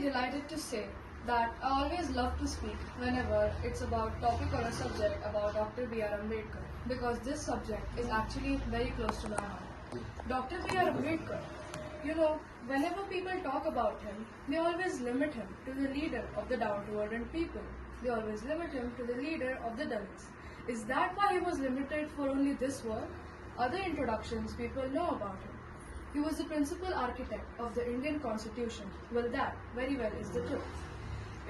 Delighted to say that I always love to speak whenever it's about topic or a subject about Dr. B.R. Ambedkar because this subject is actually very close to my heart. Dr. B.R. Ambedkar, whenever people talk about him, they always limit him to the leader of the down-to-earth people. They always limit him to the leader of the Dalits. Is that why he was limited for only this work? Other introductions people know about him. He was the principal architect of the Indian Constitution. Well, that very well is the truth.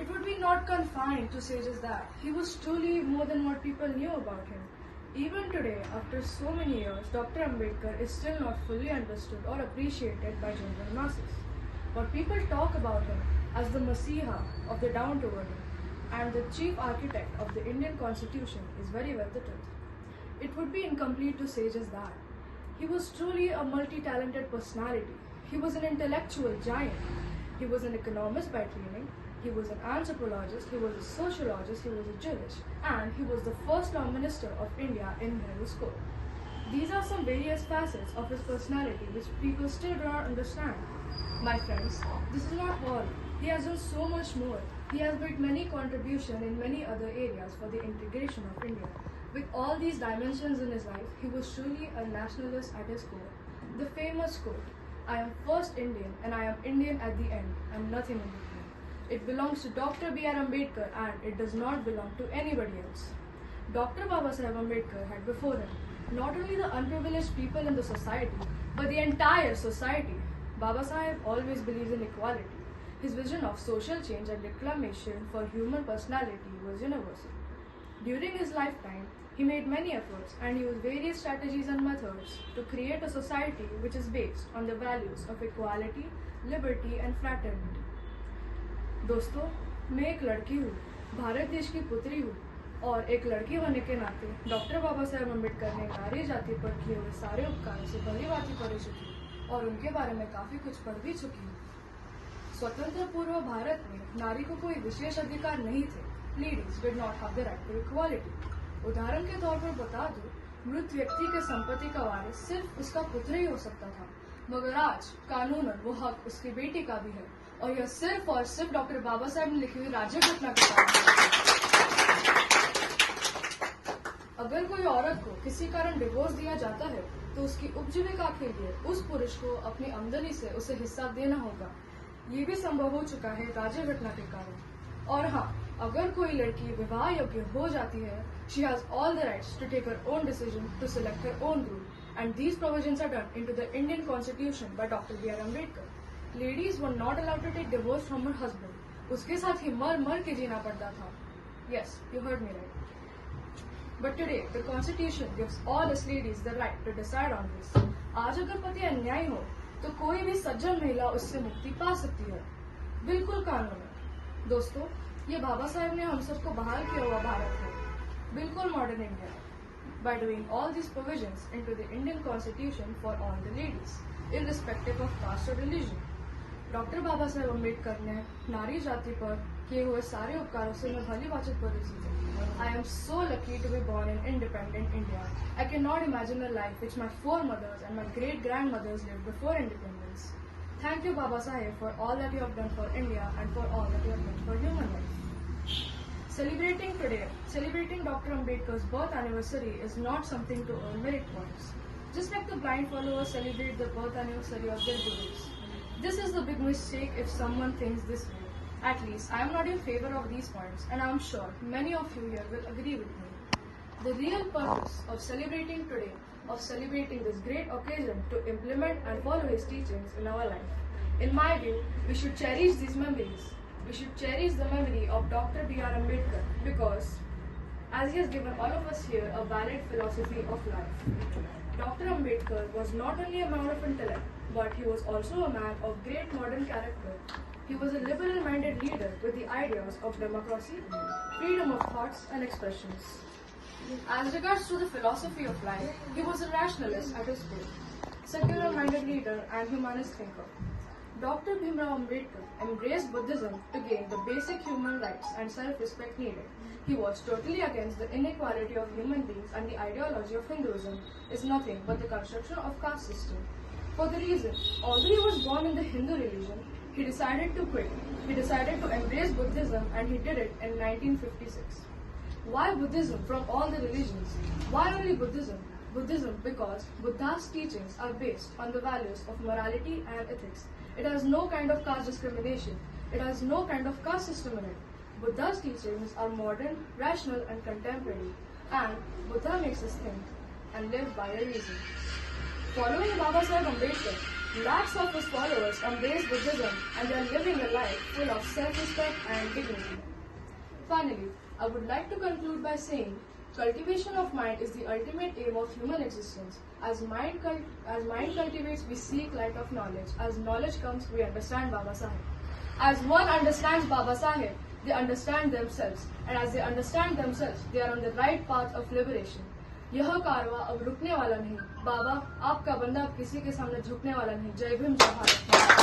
It would be not confined to say just that. He was truly more than what people knew about him. Even today, after so many years, Dr. Ambedkar is still not fully understood or appreciated by general masses. But people talk about him as the Messiah of the down-to-earth and the chief architect of the Indian Constitution is very well the truth. It would be incomplete to say just that. He was truly a multi-talented personality. He was an intellectual giant. He was an economist by training. He was an anthropologist. He was a sociologist. He was a jurist. And he was the first Law Minister of India in his school. These are some various facets of his personality which people still do not understand. My friends, this is not all. He has done so much more. He has made many contributions in many other areas for the integration of India. With all these dimensions in his life, he was truly a nationalist at his core. The famous quote, "I am first Indian and I am Indian at the end and nothing in between." It belongs to Dr. B.R. Ambedkar and it does not belong to anybody else. Dr. Babasaheb Ambedkar had before him not only the unprivileged people in the society, but the entire society. Babasaheb always believes in equality. His vision of social change and reclamation for human personality was universal. During his lifetime, he made many efforts and used various strategies and methods to create a society which is based on the values of equality, liberty and fraternity. दोस्तों, मैं एक लड़की हूँ, भारत देश की पुत्री हूँ और एक लड़की होने के नाते डॉक्टर बाबा साहेब अम्बेडकर ने नारी जाति पर किए हुए सारे उपकारों से भली भांति परिचित हूँ और उनके बारे में काफ़ी कुछ पढ़ भी चुकी हूँ। स्वतंत्र पूर्व भारत में नारी को कोई विशेष अधिकार नहीं थे। Ladies did not have the right to equality. उदाहरण के तौर पर बता दूं, मृत व्यक्ति के संपत्ति का वारिस सिर्फ उसका पुत्र ही हो सकता था, मगर आज कानूनन वो हक उसकी बेटी का भी है और यह सिर्फ और सिर्फ डॉक्टर बाबा साहब ने लिखी हुई राज्य घटना के कारण। अगर कोई औरत को किसी कारण डिवोर्स दिया जाता है तो उसकी उपजीविका के लिए उस पुरुष को अपनी आमदनी से उसे हिस्सा देना होगा। ये भी संभव हो चुका है राज्य घटना के कारण। और हाँ, अगर कोई लड़की विवाह योग्य हो जाती है, she has all the rights to take her own decision to select her own rule, and these provisions are done into the Indian Constitution by Dr. B.R. Ambedkar. Ladies were not allowed to take divorce from her husband. उसके साथ ही मर के जीना पड़ता था. Yes, you heard me right. But today, the Constitution gives all us ladies the right to decide on this. आज अगर पति अन्यायी हो, तो कोई भी सज्जन महिला उससे मुक्ति पा सकती है. बिल्कुल कानून है. दोस्तों, ये बाबा साहेब ने हम सबको बहाल किया हुआ भारत है, बिल्कुल modern India. By doing all these provisions into the Indian Constitution for all the ladies, irrespective of caste or religion. Doctor Baba Saheb Ambedkar ने नारी जाति पर किए हुए सारे उपकारों से मैं भली भांति परिचित हूँ. I am so lucky to be born in independent India. I cannot imagine a life which my foremothers and my great-grandmothers lived before independence. Thank you, Baba Saheb, for all that you have done for India and for all that you have done for human life. Celebrating Dr. Ambedkar's birth anniversary is not something to earn merit points. Just like the blind followers celebrate the birth anniversary of their gurus. This is the big mistake if someone thinks this way. At least, I am not in favor of these points, and I am sure many of you here will agree with me. The real purpose of celebrating today, of celebrating this great occasion to implement and follow his teachings in our life. In my view, we should cherish these memories. We should cherish the memory of Dr. B.R. Ambedkar because, as he has given all of us here a valid philosophy of life. Dr. Ambedkar was not only a man of intellect, but he was also a man of great modern character. He was a liberal-minded leader with the ideas of democracy, freedom of thoughts and expressions. As regards to the philosophy of life, he was a rationalist at his core, secular-minded leader and humanist thinker. Dr. Bhimrao Ambedkar embraced Buddhism to gain the basic human rights and self-respect needed. He was totally against the inequality of human beings, and the ideology of Hinduism is nothing but the construction of caste system. For the reason, although he was born in the Hindu religion, he decided to quit. He decided to embrace Buddhism, and he did it in 1956. Why Buddhism from all the religions? Why only Buddhism? Buddhism because Buddha's teachings are based on the values of morality and ethics. It has no kind of caste discrimination. It has no kind of caste system in it. Buddha's teachings are modern, rational and contemporary, and Buddha makes us think and live by a reason. Following Baba Saheb Ambedkar, lakhs of his followers embrace Buddhism and they are living a life full of self-respect and dignity. Finally, I would like to conclude by saying, cultivation of mind is the ultimate aim of human existence. As mind cultivates, we seek light of knowledge. As knowledge comes, we understand Baba Saheb. As one understands Baba Saheb, they understand themselves. And as they understand themselves, they are on the right path of liberation. यह कारवां अब रुकने वाला नहीं. बाबा, आपका बंदा अब किसी के सामने झुकने वाला नहीं. जय भीम, जय भारत.